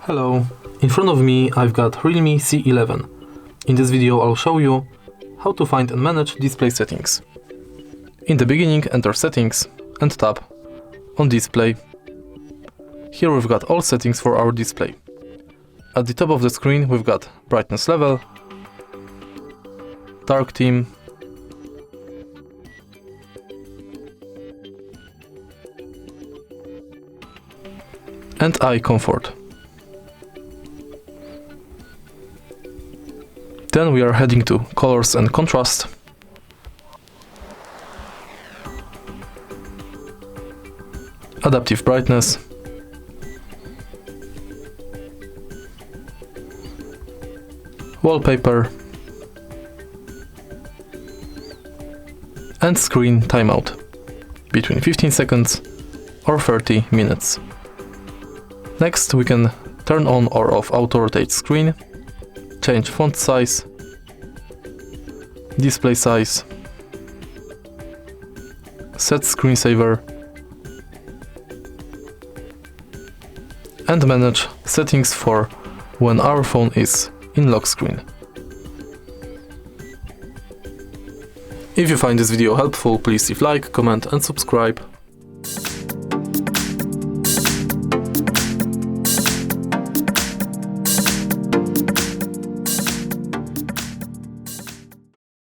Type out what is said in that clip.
Hello, in front of me I've got Realme C11. In this video I'll show you how to find and manage display settings. In the beginning, enter Settings and tap on Display. Here we've got all settings for our display. At the top of the screen we've got brightness level, dark theme, and eye comfort. Then we are heading to colors and contrast. Adaptive brightness. Wallpaper. And screen timeout. Between 15 seconds or 30 minutes. Next we can turn on or off auto rotate screen, change font size, display size, set screensaver, and manage settings for when our phone is in lock screen. If you find this video helpful, please leave like, comment and subscribe.